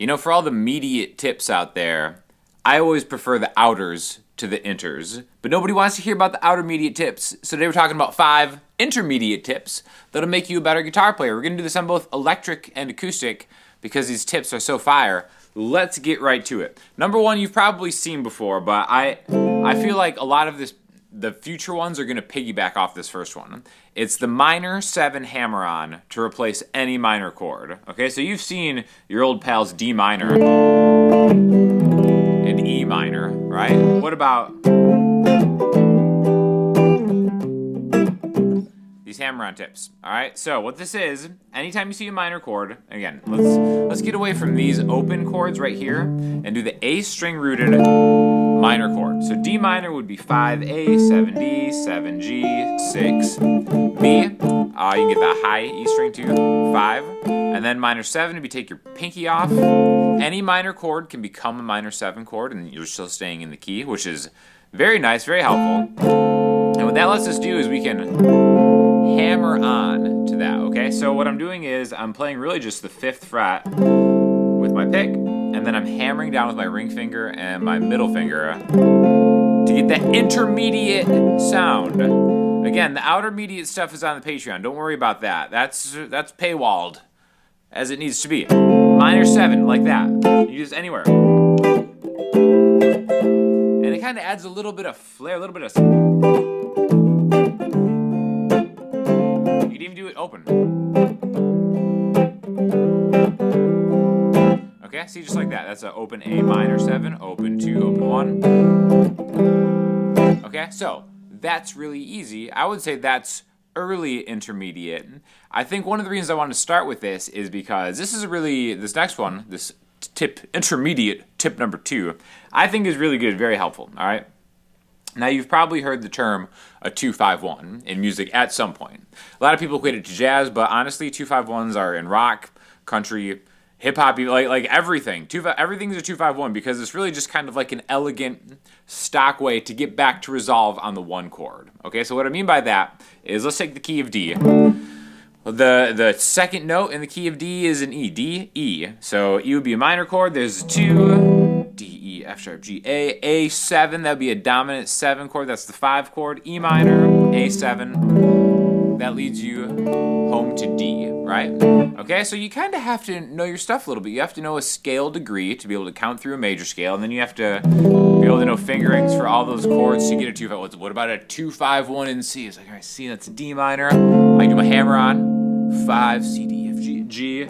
You know, for all the immediate tips out there, I always prefer the outers to the inters, but nobody wants to hear about the outer intermediate tips. So today we're talking about 5 intermediate tips that'll make you a better guitar player. We're going to do this on both electric and acoustic because these tips are so fire. Let's get right to it. Number 1, you've probably seen before, but I feel like a lot of the future ones are going to piggyback off this first one. It's the minor 7 hammer-on to replace any minor chord. Okay, so you've seen your old pals D minor and E minor, right? What about these hammer-on tips? All right, so what this is, anytime you see a minor chord, again, let's get away from these open chords right here and do the A string rooted minor chord. So D minor would be 5A, 7D, 7G, 6B. You can get the high E string too, 5. And then minor 7 would be take your pinky off. Any minor chord can become a minor 7 chord and you're still staying in the key, which is very nice, very helpful. And what that lets us do is we can hammer on to that, okay? So what I'm doing is I'm playing really just the 5th fret with my pick, and then I'm hammering down with my ring finger and my middle finger to get that intermediate sound. Again, the outer intermediate stuff is on the Patreon. Don't worry about that. That's paywalled as it needs to be. Minor 7, like that. You use anywhere. And it kind of adds a little bit of flair, a little bit of... You can even do it open. Okay, see, just like that. That's an open A minor 7, open 2, open 1. Okay, so that's really easy. I would say that's early intermediate. I think one of the reasons I wanted to start with this is because this next one, this tip, intermediate tip number 2, I think is really good, very helpful, all right? Now, you've probably heard the term a 2-5-1 in music at some point. A lot of people equate it to jazz, but honestly, 2-5-1s are in rock, country, hip-hop, like everything. Everything's a 2-5-1 because it's really just kind of like an elegant stock way to get back to resolve on the one chord. Okay, so what I mean by that is, let's take the key of D. The second note in the key of D is an E. D, E. So E would be a minor chord. There's 2, D, E, F sharp, G, A, A7. That would be a dominant 7 chord. That's the 5 chord. E minor, A7. That leads you home to D, right? Okay, so you kind of have to know your stuff a little bit. You have to know a scale degree to be able to count through a major scale, and then you have to be able to know fingerings for all those chords to get a 2-5. What about a 2-5-1 in C? It's like, all right, C, that's a D minor. I do my hammer on. 5, C, D, F, G, G,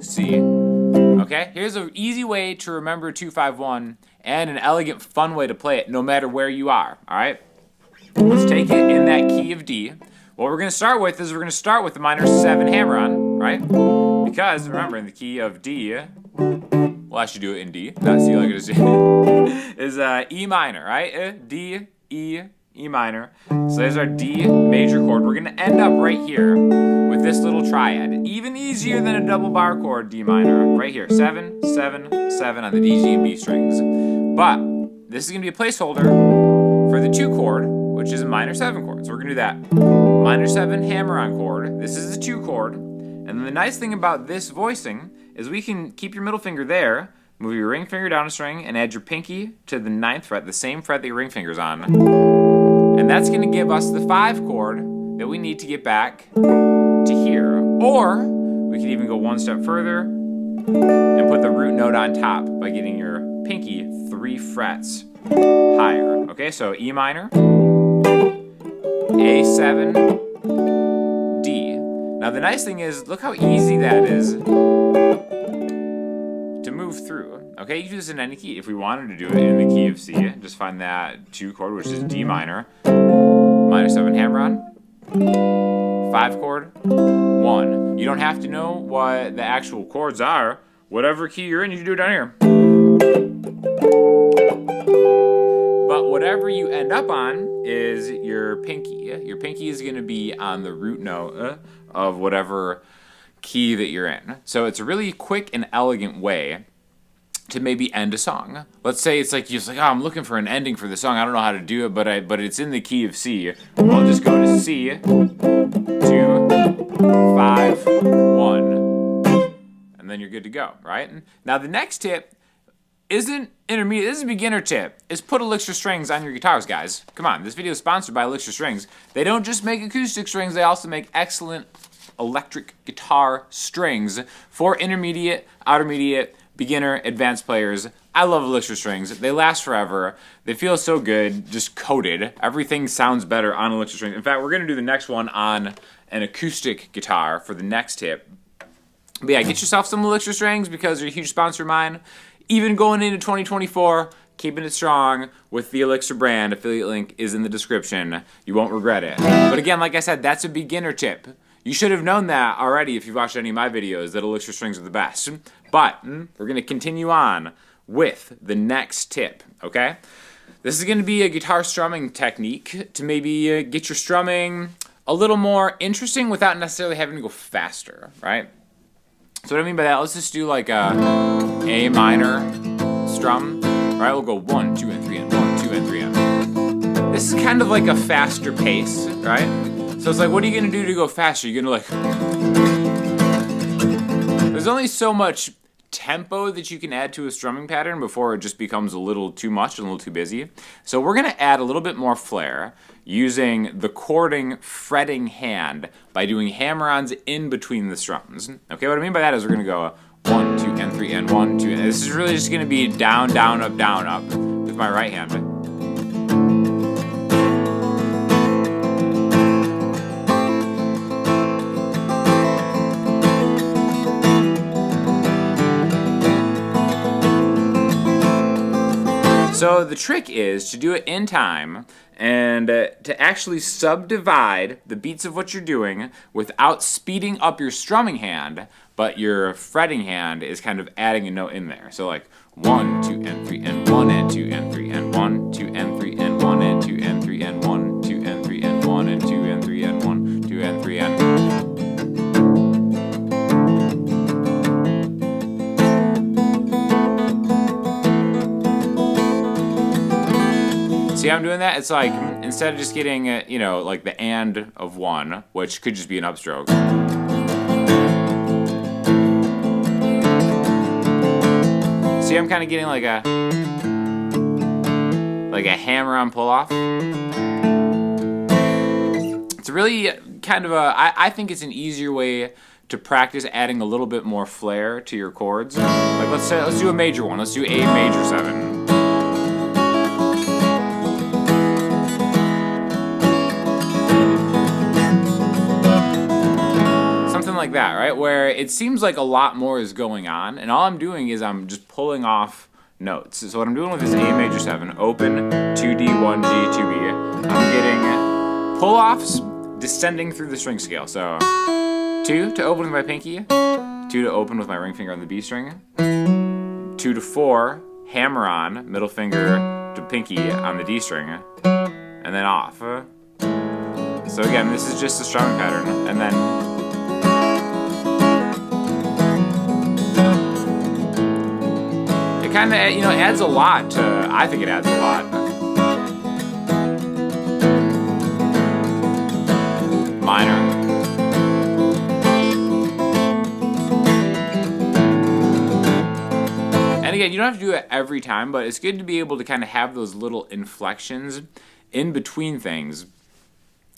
C. Okay, here's an easy way to remember 2-5-1 and an elegant, fun way to play it no matter where you are, all right? Let's take it in that key of D. What we're going to start with is the minor 7 hammer-on, right? Because, remember, in the key of D, we'll actually do it in D, not C like it is, is E minor, right? D, E, E minor. So there's our D major chord. We're going to end up right here with this little triad. Even easier than a double bar chord, D minor. Right here, 7, 7, 7 on the D, G, and B strings. But this is going to be a placeholder for the 2 chord, which is a minor 7 chord. So we're going to do that. Minor 7 hammer-on chord. This is the 2 chord. And then the nice thing about this voicing is we can keep your middle finger there, move your ring finger down a string, and add your pinky to the 9th fret, the same fret that your ring finger's on. And that's going to give us the 5 chord that we need to get back to here. Or we could even go one step further and put the root note on top by getting your pinky 3 frets higher. Okay, so E minor, A7, D. Now the nice thing is, look how easy that is to move through. Okay, you can do this in any key. If we wanted to do it in the key of C, just find that 2 chord, which is D minor, minor 7 hammer-on, 5 chord, 1. You don't have to know what the actual chords are. Whatever key you're in, you can do it down here. But whatever you end up on is your pinky. Your pinky is going to be on the root note of whatever key that you're in. So it's a really quick and elegant way to maybe end a song. Let's say it's like you're just like, oh, I'm looking for an ending for the song. I don't know how to do it, but it's in the key of C. I'll just go to C, 2, 5, 1. And then you're good to go, right? Now the next tip isn't intermediate, this is a beginner tip, is put Elixir strings on your guitars, guys. Come on, this video is sponsored by Elixir Strings. They don't just make acoustic strings, they also make excellent electric guitar strings for intermediate, intermediate, beginner, advanced players. I love Elixir strings. They last forever. They feel so good, just coated. Everything sounds better on Elixir strings. In fact, we're gonna do the next one on an acoustic guitar for the next tip. But yeah, get yourself some Elixir strings because they're a huge sponsor of mine. Even going into 2024, keeping it strong with the Elixir brand. Affiliate link is in the description. You won't regret it. But again, like I said, that's a beginner tip. You should have known that already if you've watched any of my videos, that Elixir strings are the best. But we're going to continue on with the next tip, okay? This is going to be a guitar strumming technique to maybe get your strumming a little more interesting without necessarily having to go faster, right? So what I mean by that, let's just do like a A minor strum. All right, we'll go 1, 2, and 3, and 1, 2, and 3, and. This is kind of like a faster pace, right? So it's like, what are you gonna do to go faster? You're gonna like. There's only so much tempo that you can add to a strumming pattern before it just becomes a little too much and a little too busy. So we're gonna add a little bit more flair using the chording fretting hand by doing hammer-ons in between the strums. Okay, what I mean by that is we're gonna go 1, 2, and 3, and 1, 2, and this is really just gonna be down, down, up with my right hand. So the trick is to do it in time and to actually subdivide the beats of what you're doing without speeding up your strumming hand, but your fretting hand is kind of adding a note in there. So like 1, 2, and 3, and 1, and 2, and 3, and 1, 2, and 3, and 1, and 2, and 3, and 1, 2, and 3, and 1, and 2, and 3, and 1, 2, and 3, and. See how I'm doing that? It's like, instead of just getting, you know, like the and of 1, which could just be an upstroke. See, I'm kind of getting like a hammer-on pull-off. It's really kind of I think it's an easier way to practice adding a little bit more flair to your chords. Like let's do a major one. Let's do A major 7. Like that, right? Where it seems like a lot more is going on, and all I'm doing is I'm just pulling off notes. So what I'm doing with this A major 7, open, 2D, 1G, 2B, I'm getting pull-offs descending through the string scale. So 2 to open with my pinky, 2 to open with my ring finger on the B string, 2 to 4, hammer on, middle finger to pinky on the D string, and then off. So again, this is just a strumming pattern, and then kind of, you know, adds a lot to, I think it adds a lot. Minor. And again, you don't have to do it every time, but it's good to be able to kind of have those little inflections in between things.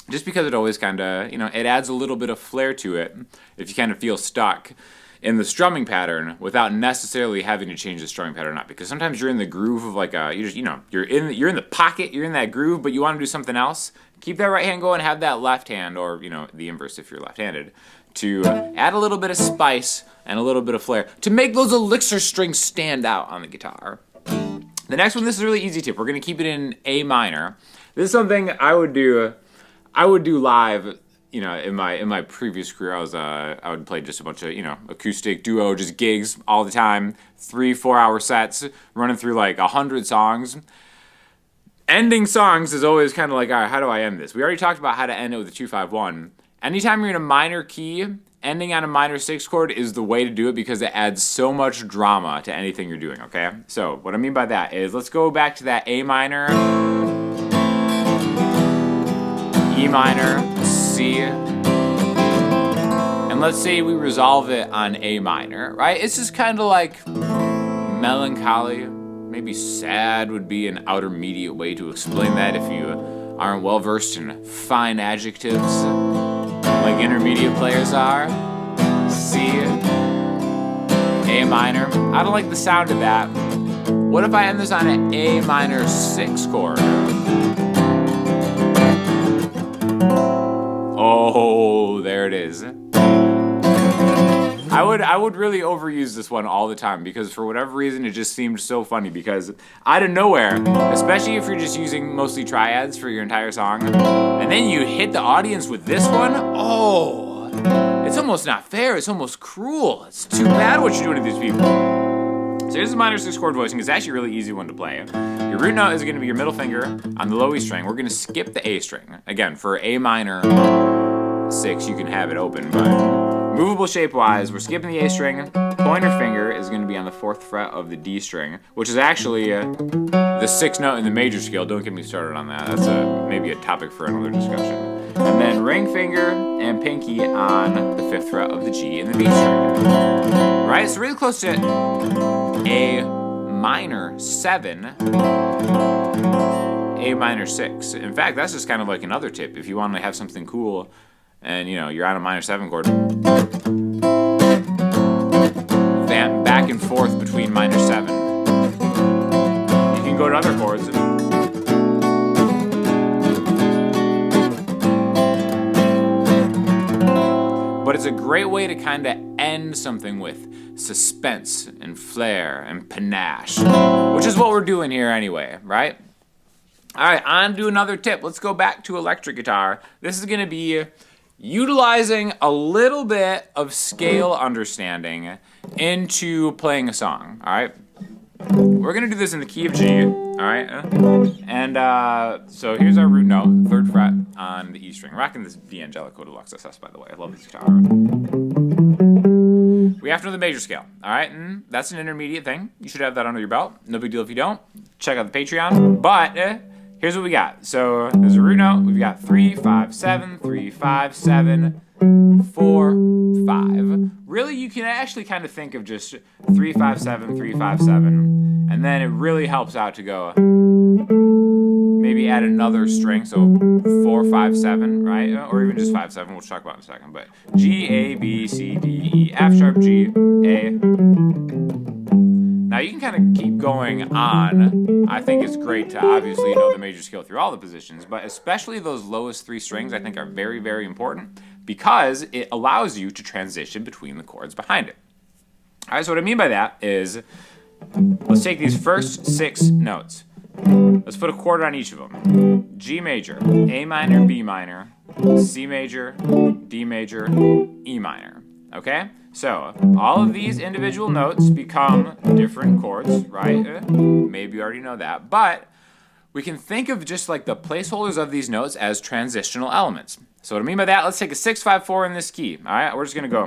Just because it always kind of, you know, it adds a little bit of flair to it if you kind of feel stuck in the strumming pattern without necessarily having to change the strumming pattern up, because sometimes you're in the groove of like you're in the pocket, you're in that groove, but you want to do something else. Keep that right hand going, have that left hand, or you know, the inverse if you're left-handed, to add a little bit of spice and a little bit of flair to make those Elixir strings stand out on the guitar. The next one, this is a really easy tip. We're gonna keep it in A minor. This is something I would do live. You know, in my previous career, I would play just a bunch of, you know, acoustic duo, just gigs all the time, 3-4 hour sets, running through like 100 songs. Ending songs is always kind of like, all right, how do I end this? We already talked about how to end it with a 2-5-1. Anytime you're in a minor key, ending on a minor 6 chord is the way to do it because it adds so much drama to anything you're doing. Okay, so what I mean by that is let's go back to that A minor, E minor, C, and let's say we resolve it on A minor, right? It's just kind of like melancholy, maybe sad would be an intermediate way to explain that if you aren't well versed in fine adjectives like intermediate players are. C, A minor. I don't like the sound of that. What if I end this on an A minor 6 chord? Oh, there it is. I would really overuse this one all the time because for whatever reason it just seemed so funny because out of nowhere, especially if you're just using mostly triads for your entire song, and then you hit the audience with this one, oh, it's almost not fair, it's almost cruel. It's too bad what you're doing to these people. So here's the minor 6 chord voicing. It's actually a really easy one to play. Your root note is going to be your middle finger on the low E string. We're going to skip the A string. Again, for A minor 6, you can have it open, but movable shape-wise, we're skipping the A string. Pointer finger is going to be on the 4th fret of the D string, which is actually the 6th note in the major scale. Don't get me started on that. That's maybe a topic for another discussion. And then ring finger and pinky on the 5th fret of the G and the B string. Right? So really close to A minor 7, A minor 6. In fact, that's just kind of like another tip. If you want to have something cool and you're on a minor 7 chord, vamp back and forth between minor 7. You can go to other chords. But it's a great way to kind of end something with suspense and flair and panache, which is what we're doing here anyway, right? All right, on to another tip. Let's go back to electric guitar. This is going to be utilizing a little bit of scale understanding into playing a song, all right? We're going to do this in the key of G, all right? And so here's our root note, 3rd fret on the E string. Rocking this D'Angelico Deluxe SS, by the way. I love this guitar. We have to know the major scale, all right? And that's an intermediate thing. You should have that under your belt. No big deal if you don't. Check out the Patreon. But here's what we got. So there's a root note. We've got 3, 5, 7, 3, 5, 7, 4, 5. Really, you can actually kind of think of just 3, 5, 7, 3, 5, 7. And then it really helps out to go maybe add another string. So 4, 5, 7, right? Or even just 5, 7. We'll talk about it in a second. But G, A, B, C, D, E, F sharp, G, A. Now you can kind of keep going on. I think it's great to obviously know the major scale through all the positions, but especially those lowest 3 strings I think are very, very important because it allows you to transition between the chords behind it. All right, so what I mean by that is, let's take these first 6 notes. Let's put a chord on each of them. G major, A minor, B minor, C major, D major, E minor. Okay? So, all of these individual notes become different chords, right? Maybe you already know that. But we can think of just like the placeholders of these notes as transitional elements. So what I mean by that, let's take a 6, 5, 4 in this key. All right? We're just going to go.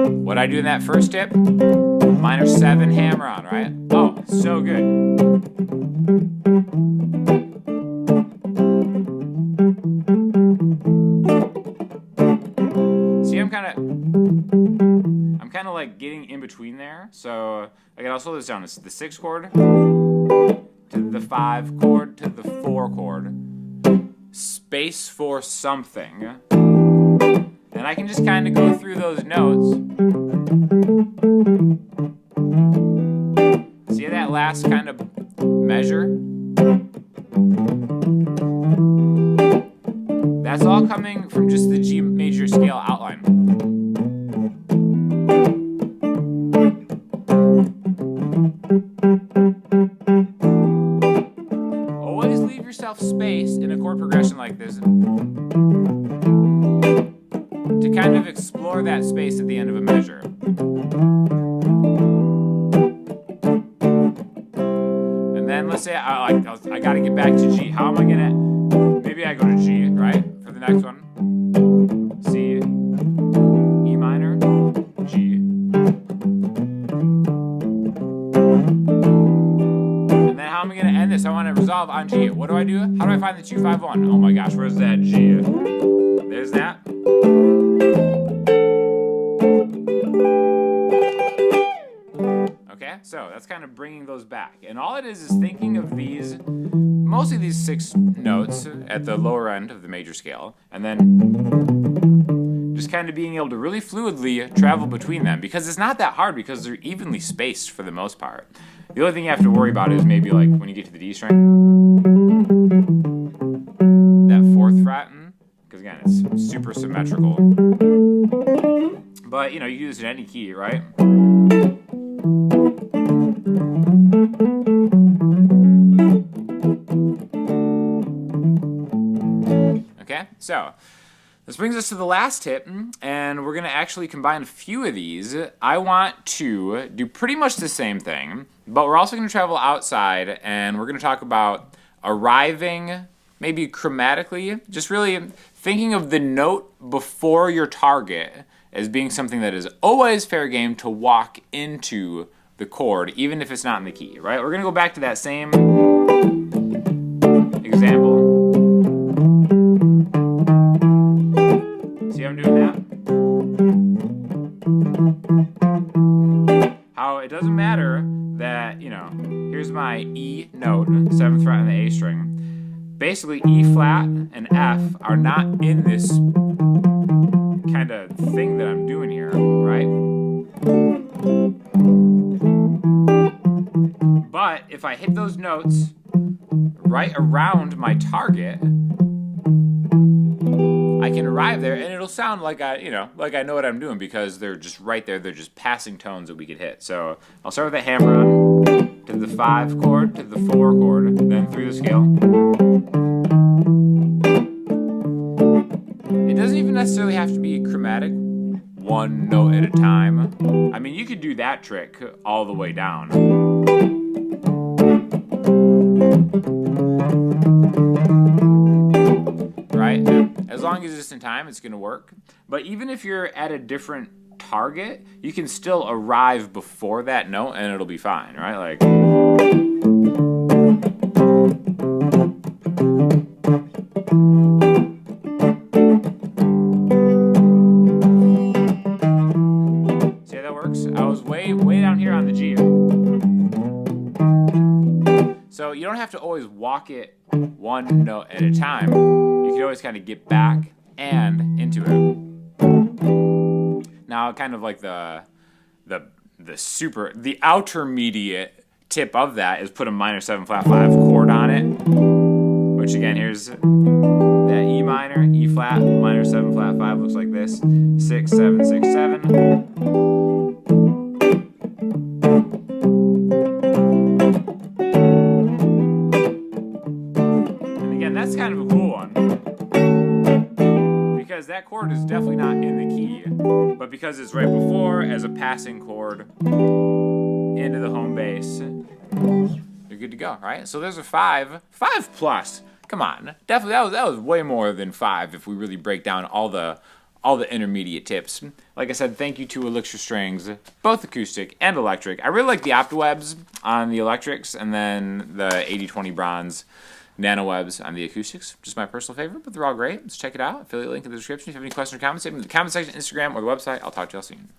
What I do in that first tip? Minor 7 hammer on, right? Oh, so good. See, I'm kind of like getting in between there. So I can also slow this down. It's the 6 chord to the 5 chord to the 4 chord. Space for something. And I can just kind of go through those notes. See that last kind of measure? That's all coming from just the G major scale outline. Always leave yourself space in a chord progression like this to kind of explore that space at the end of a measure. And then let's say I got to get back to G. How am I going to... Maybe I go to G, right? For the next one. C, E minor, G. And then how am I going to end this? I want to resolve on G. What do I do? How do I find the 2, 5, 1? Oh my gosh, where's that G? There's that. Okay, so that's kind of bringing those back. And all it is thinking of these, mostly these 6 notes at the lower end of the major scale, and then just kind of being able to really fluidly travel between them, because it's not that hard because they're evenly spaced for the most part. The only thing you have to worry about is maybe like when you get to the D string, that 4th fret, because again, it's super symmetrical. But you know, you can do this in any key, right? Okay, so this brings us to the last tip, and we're going to actually combine a few of these. I want to do pretty much the same thing, but we're also going to travel outside, and we're going to talk about arriving, maybe chromatically, just really thinking of the note before your target as being something that is always fair game to walk into the chord, even if it's not in the key, right? We're going to go back to that same example. See how I'm doing that? How it doesn't matter that, you know, here's my E note, 7th fret on the A string. Basically, E flat and F are not in this kind of thing that I'm doing here, right? But if I hit those notes right around my target, I can arrive there, and it'll sound like I know what I'm doing, because they're just right there. They're just passing tones that we could hit. So I'll start with the hammer on to the 5 chord, to the 4 chord, then through the scale. It doesn't even necessarily have to be chromatic, 1 note at a time. I mean, you could do that trick all the way down. Right? As long as it's in time, it's going to work. But even if you're at a different target, you can still arrive before that note and it'll be fine, right? Like, see how that works? I was way down here on the G. So you don't have to always walk it 1 note at a time. You can always kind of get back and into it. Now, kind of like the outermediate tip of that is put a minor 7 flat 5 chord on it, which again, here's that E minor, E flat, minor 7 flat 5 looks like this, 6 7 6 7. That's kind of a cool one, because that chord is definitely not in the key, but because it's right before as a passing chord into the home bass, you're good to go, right? So there's a 5 plus. Come on, definitely that was way more than 5 if we really break down all the intermediate tips. Like I said, thank you to Elixir Strings, both acoustic and electric. I really like the Polywebs on the electrics, and then the 80/20 bronze Nanowebs on the acoustics. Just my personal favorite, but they're all great. Let's check it out. Affiliate link in the description. If you have any questions or comments, send them in the comment section, Instagram, or the website. I'll talk to you all soon.